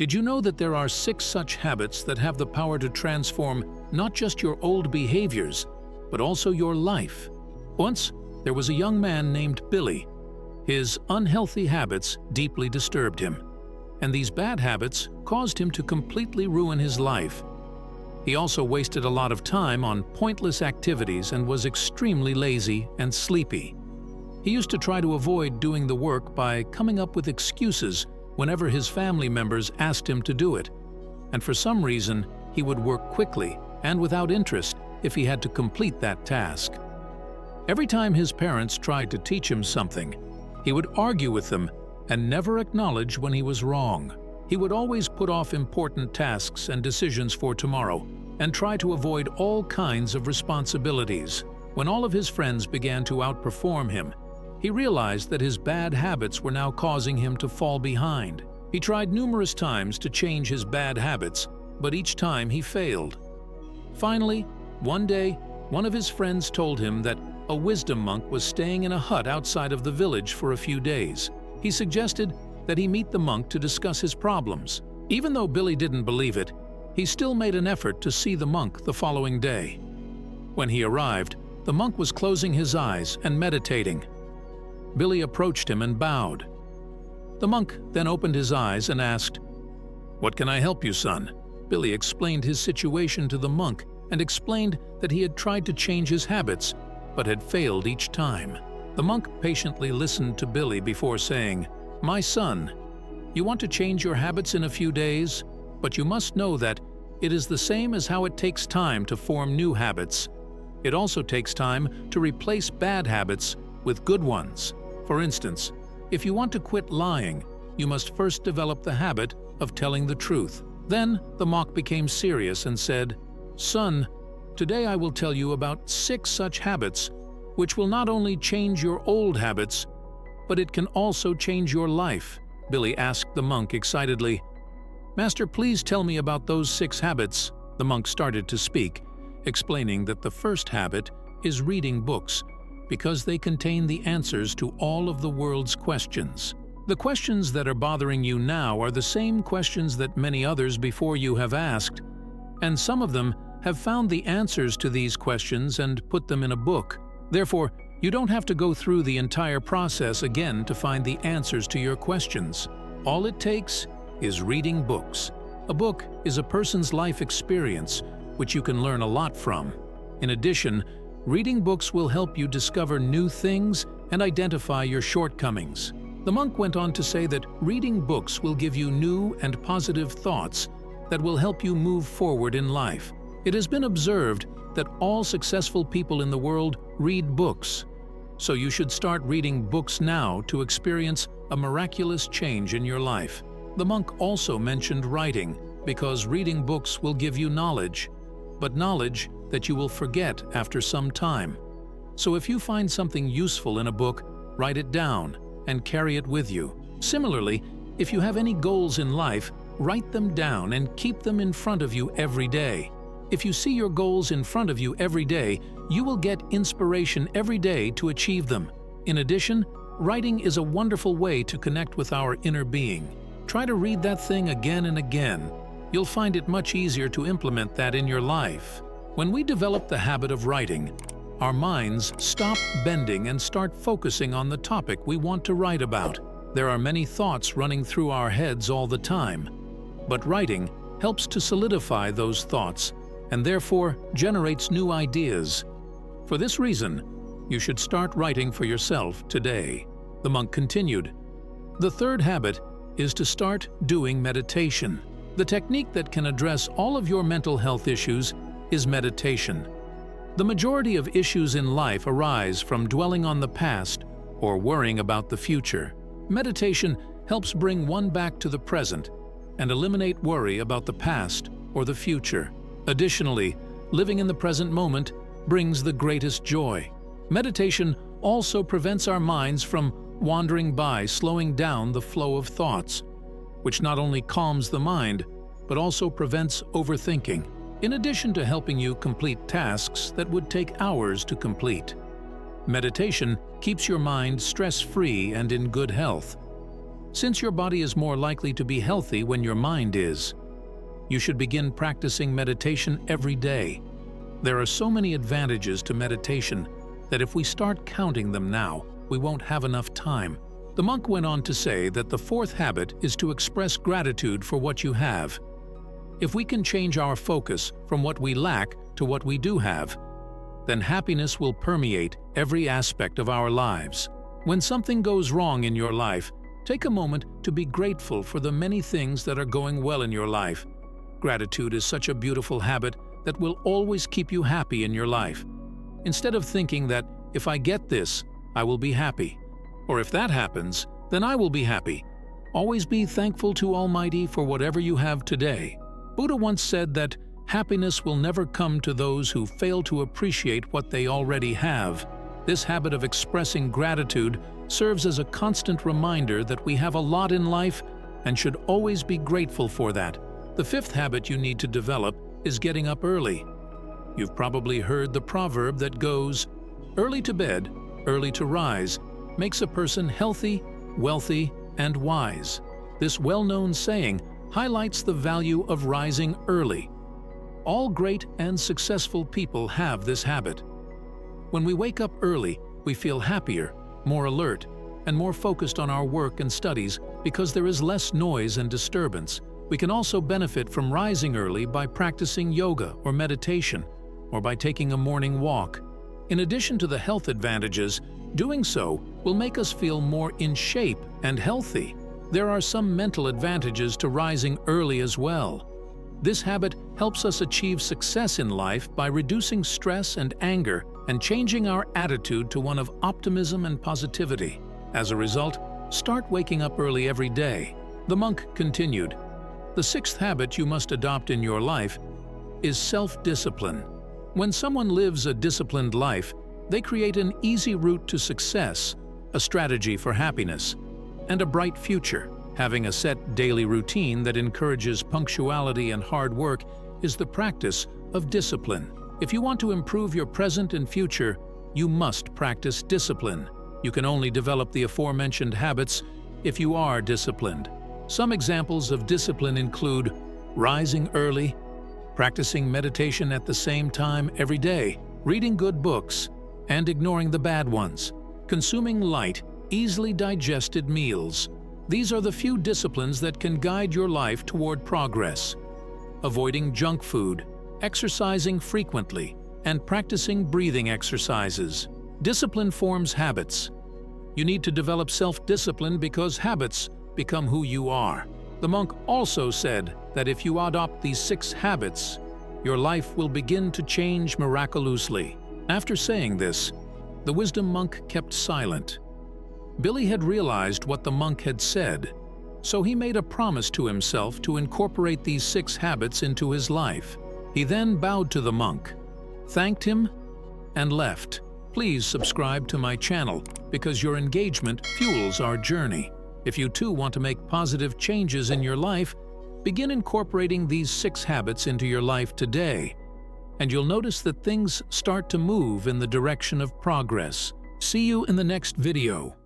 Did you know that there are 6 such habits that have the power to transform not just your old behaviors, but also your life? Once, there was a young man named Billy. His unhealthy habits deeply disturbed him, and these bad habits caused him to completely ruin his life. He also wasted a lot of time on pointless activities and was extremely lazy and sleepy. He used to try to avoid doing the work by coming up with excuses whenever his family members asked him to do it, and for some reason he would work quickly and without interest if he had to complete that task. Every time his parents tried to teach him something, he would argue with them and never acknowledge when he was wrong. He would always put off important tasks and decisions for tomorrow and try to avoid all kinds of responsibilities. When all of his friends began to outperform him, he realized that his bad habits were now causing him to fall behind. He tried numerous times to change his bad habits, but each time he failed. Finally, one day, one of his friends told him that a wisdom monk was staying in a hut outside of the village for a few days. He suggested that he meet the monk to discuss his problems. Even though Billy didn't believe it, he still made an effort to see the monk the following day. When he arrived, the monk was closing his eyes and meditating. Billy approached him and bowed. The monk then opened his eyes and asked, "What can I help you, son?" Billy explained his situation to the monk and explained that he had tried to change his habits, but had failed each time. The monk patiently listened to Billy before saying, "My son, you want to change your habits in a few days, but you must know that it is the same as how it takes time to form new habits. It also takes time to replace bad habits with good ones. For instance, if you want to quit lying, you must first develop the habit of telling the truth." Then the monk became serious and said, "Son, today I will tell you about 6 such habits which will not only change your old habits, but it can also change your life." Billy asked the monk excitedly, "Master, please tell me about those 6 habits." The monk started to speak, explaining that the first habit is reading books, because they contain the answers to all of the world's questions. The questions that are bothering you now are the same questions that many others before you have asked, and some of them have found the answers to these questions and put them in a book. Therefore, you don't have to go through the entire process again to find the answers to your questions. All it takes is reading books. A book is a person's life experience, which you can learn a lot from. In addition, reading books will help you discover new things and identify your shortcomings. The monk went on to say that reading books will give you new and positive thoughts that will help you move forward in life. It has been observed that all successful people in the world read books, so you should start reading books now to experience a miraculous change in your life. The monk also mentioned writing, because reading books will give you knowledge, but knowledge that you will forget after some time. So if you find something useful in a book, write it down and carry it with you. Similarly, if you have any goals in life, write them down and keep them in front of you every day. If you see your goals in front of you every day, you will get inspiration every day to achieve them. In addition, writing is a wonderful way to connect with our inner being. Try to read that thing again and again. You'll find it much easier to implement that in your life. When we develop the habit of writing, our minds stop bending and start focusing on the topic we want to write about. There are many thoughts running through our heads all the time, but writing helps to solidify those thoughts and therefore generates new ideas. For this reason, you should start writing for yourself today. The monk continued, "The third habit is to start doing meditation. The technique that can address all of your mental health issues is meditation. The majority of issues in life arise from dwelling on the past or worrying about the future. Meditation helps bring one back to the present and eliminate worry about the past or the future. Additionally, living in the present moment brings the greatest joy. Meditation also prevents our minds from wandering by, slowing down the flow of thoughts, which not only calms the mind, but also prevents overthinking, in addition to helping you complete tasks that would take hours to complete. Meditation keeps your mind stress-free and in good health. since your body is more likely to be healthy when your mind is. You should begin practicing meditation every day. There are so many advantages to meditation that if we start counting them now, we won't have enough time. The monk went on to say that the fourth habit is to express gratitude for what you have. If we can change our focus from what we lack to what we do have, then happiness will permeate every aspect of our lives. When something goes wrong in your life, take a moment to be grateful for the many things that are going well in your life. Gratitude is such a beautiful habit that will always keep you happy in your life. Instead of thinking that if I get this, I will be happy, or if that happens, then I will be happy. Always be thankful to Almighty for whatever you have today. Buddha once said that happiness will never come to those who fail to appreciate what they already have. This habit of expressing gratitude serves as a constant reminder that we have a lot in life and should always be grateful for that. The fifth habit you need to develop is getting up early. You've probably heard the proverb that goes, "Early to bed, early to rise, makes a person healthy, wealthy, and wise." This well-known saying highlights the value of rising early. All great and successful people have this habit. When we wake up early, we feel happier, more alert, and more focused on our work and studies because there is less noise and disturbance. We can also benefit from rising early by practicing yoga or meditation, or by taking a morning walk. In addition to the health advantages, doing so will make us feel more in shape and healthy. There are some mental advantages to rising early as well. This habit helps us achieve success in life by reducing stress and anger and changing our attitude to one of optimism and positivity. As a result, start waking up early every day. The monk continued, "The sixth habit you must adopt in your life is self-discipline. When someone lives a disciplined life, they create an easy route to success, a strategy for happiness, and a bright future. Having a set daily routine that encourages punctuality and hard work is the practice of discipline. If you want to improve your present and future, you must practice discipline. You can only develop the aforementioned habits if you are disciplined. Some examples of discipline include rising early, practicing meditation at the same time every day, reading good books, and ignoring the bad ones, consuming light, easily digested meals. These are the few disciplines that can guide your life toward progress. Avoiding junk food, exercising frequently, and practicing breathing exercises. Discipline forms habits. You need to develop self-discipline because habits become who you are. The monk also said that if you adopt these 6 habits, your life will begin to change miraculously." After saying this, the wisdom monk kept silent. Billy had realized what the monk had said, so he made a promise to himself to incorporate these 6 habits into his life. He then bowed to the monk, thanked him, and left. Please subscribe to my channel because your engagement fuels our journey. If you too want to make positive changes in your life, begin incorporating these 6 habits into your life today, and you'll notice that things start to move in the direction of progress. See you in the next video.